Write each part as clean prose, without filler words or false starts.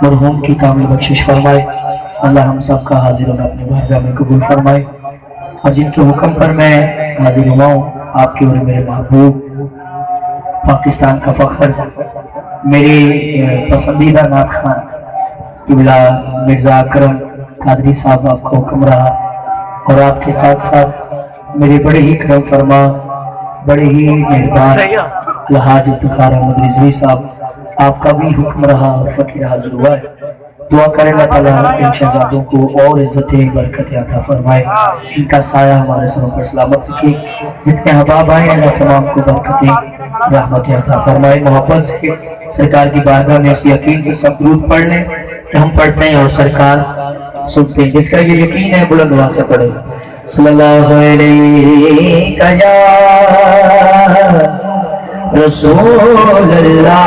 मरहूम की कामिल बख्शिश फरमाए। अल्लाह हम सब का हाजिर अपने बारगाह में कबूल फरमाए। और जिनके हुक्म पर मैं हाजिर हुआ हूँ, आपके और मेरे महबूब पाकिस्तान का फख्र, मेरे पसंदीदा नात खान किबला मिर्जा अकरम कादरी साहब आपका हुक्म रहा, और आपके साथ साथ मेरे बड़े ही करम फरमा, बड़े ही मेहरबान अलहाज इफ्तिखार अहमद रिजवी साहब, आपका भी हुक्म रहा और फकीर हाजिर हुआ है। दुआ करें अल्लाह ताला इन शहजादों को और इज्जतें बरकतें अता फरमाए, इनका साया हमारे सरों पर सलामत रखे। जितने अहबाब आए अल्लाह तमाम को बरकतें रहमतें अता फरमाए। मोहब्बत से सरकार की बारगाह में इस यकीन से सब दुरूद पढ़ लें कि हम पढ़ते हैं और सरकार सुनते हैं। जिसका ये यकीन है बुलंद आवाज़ से पढ़े सल्लल्लाहु अलैहि रसूल अल्लाह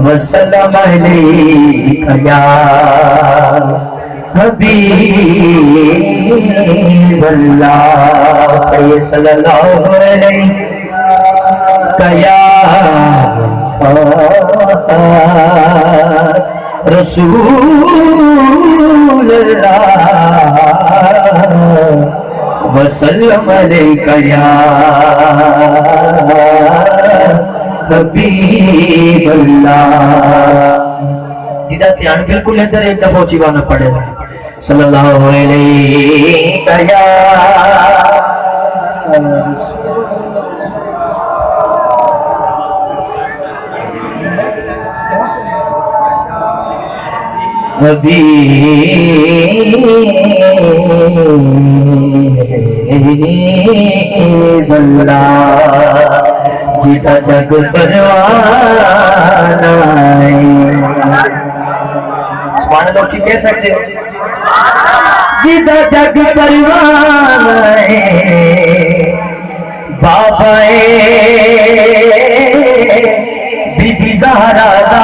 वसल्लम अलैका या हबीब अल्लाह सल्लल्लाहु अलैका या रसूल अल्लाह वसल्लम अलैका या हबीब अल्लाह। जिदा ध्यान बिल्कुल इधर एक दफा चिवाना पड़ेगा सल्लल्लाहु अलैका या हबीब अल्लाह। जिदा जग परवाना लोग कह सकते हो, जिदा जग परवाना बाबा बीबी ज़हरा दा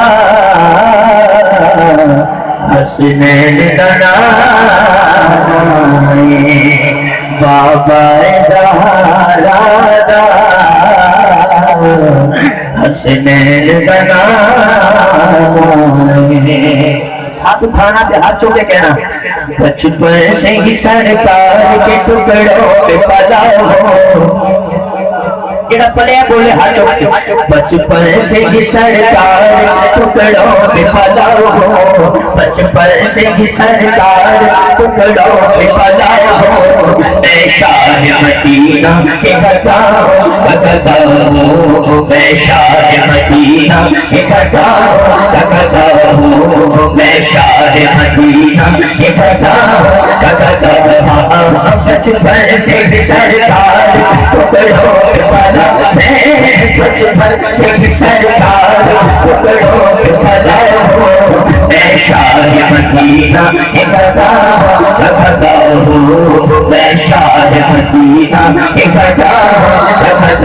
हसनैन दा बाबा ज़हरा दा हसनैन दा हाथ उठाना पे हाथ चुके कहना, बचपन से ही सरकार के टुकड़ों पे पला हो। जेड़ा पले बोले हाथ चुके, बचपन से ही सरकार के टुकड़ों पे पला हो। बचपन से ही सरकार टुकड़ों पे पला हो। मैं शाह मदीना के गदा हो, मैं शाह मदीना के गदा हो, मैं शाह मदीना के गदा हो। बचपन से ही सरकार टुकड़ों पे पला, बचपन से ही सरकार टुकड़ों पे पला हो। मैं शाह मदीना के गदा हो, मैं शाह मदीना के गदा हो।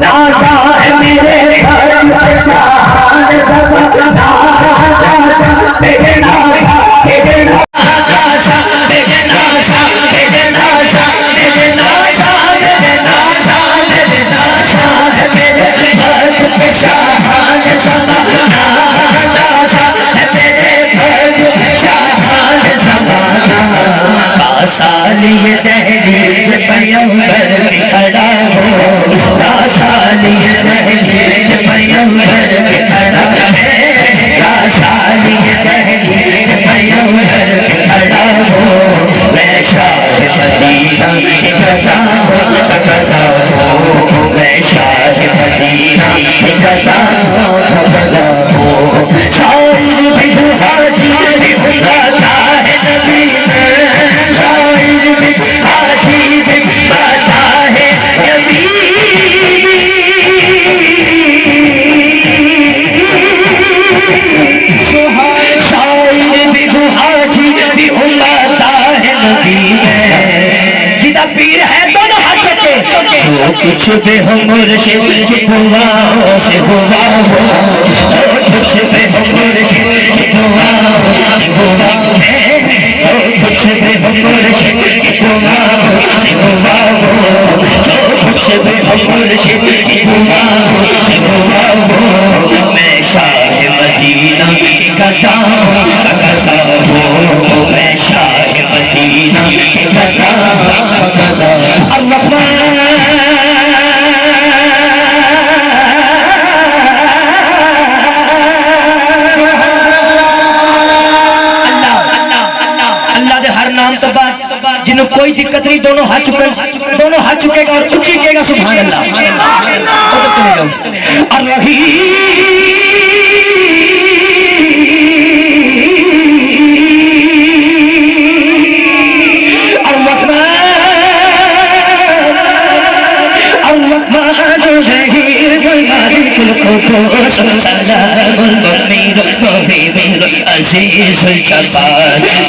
नाज़ा है मेरे घर शान ज़फ़ा, नाज़ा तेरे नाज़ा तेरे नाज़ा तेरे नाज़ा तेरे नाज़ा तेरे नाज़ा तेरे नाज़ा तेरे नाज़ा है मेरे घर पे शान ज़फ़ा, नाज़ा है मेरे घर पे शान ज़फ़ा। सालिए दहलीज पैगंबर पे खड़ा हो, सालिए दहलीज पैगंबर पे खड़ा है, सालिए दहलीज पैगंबर पे खड़ा हो। मैं शाह मदीना के गदा हो, मैं शाह मदीना के गदा हो। शायर भी हाजी भी बुलाता है नबी में, शायर भी हाजी भी बुलाता है नबी। शायर भी हाजी भी बुलाता है नबी में। जिदा पीर है दोनों हाथ चुके, जो कुछ भी हो मुर्शिद दुआओं से हुआ हो, जो कुछ भी हो मुर्शिद दुआओं से हुआ है, जो कुछ भी हो मुर्शिद दुआओं से हुआ हो, जो कुछ भी हो मुर्शिद दुआओं से हुआ हो। मैं शाह जिन्हें कोई दिक्कत नहीं, दोनों हाथ चुकेगा और चुकेगा सुभान अल्लाह। और रही अजीज जब्बार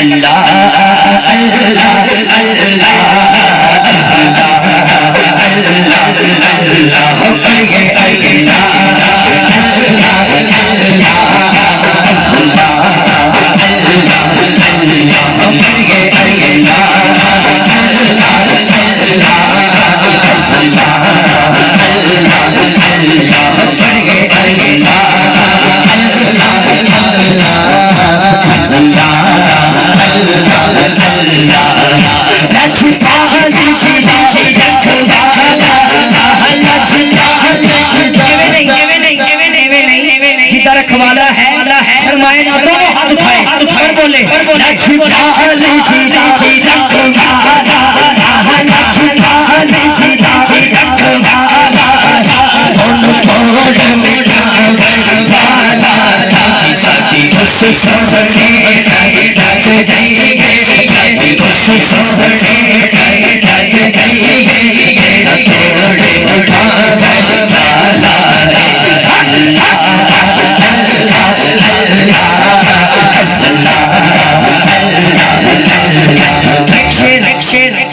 Allah रखवाला है शर्माए ना, दोनों हाथ उठाए और बोले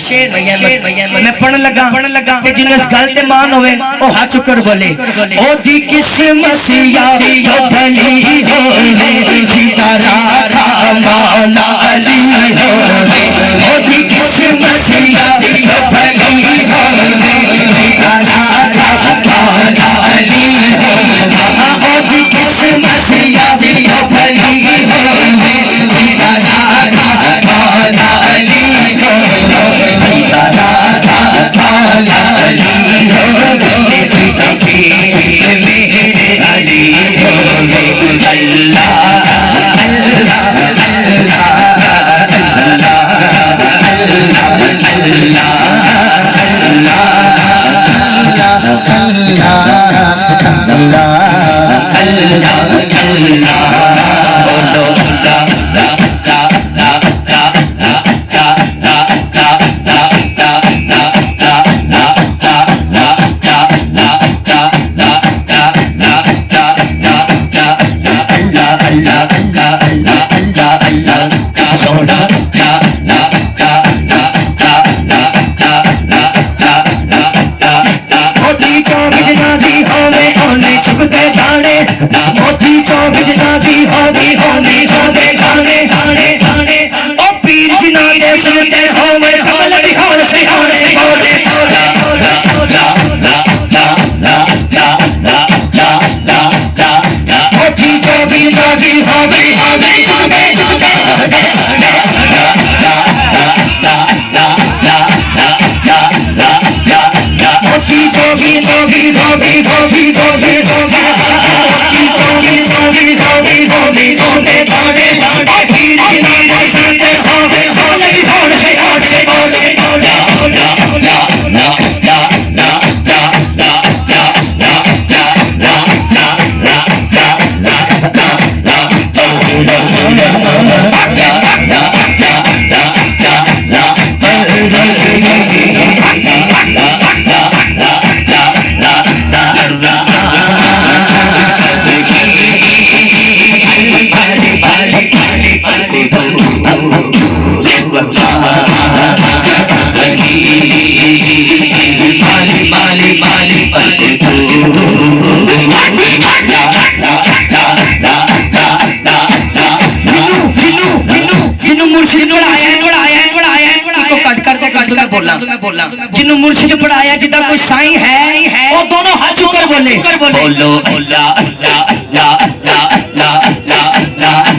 मैं पढ़न लगा कि जिन्हें इस गल ते मान होवे ओ हाथ चुकर बोले ओदी किस्मत यारी भली होवे जीता राखा मौला अली होवे ओदी किस्मत यारी भली होवे जीता राखा मौला अली होवे ओदी किस्मत यारी भली होवे जीता राखा मौला अली होवे मोती चौक जनादी होगी होगी होगे जाने जाने जाने ओ पीर जिना दे सुनते हो मेरे कमल बिहार से होने बोले बोले मोती चौक जनादी होगी होगी होगे मोती चौक होगी होगी होगी होगी होगी जिन्हों मुर्शिद पढ़ाया जिदा कोई साईं है वो दोनों हाथ चुकर बोले बोलो अल्लाह अल्लाह अल्लाह अल्लाह अल्लाह अल्लाह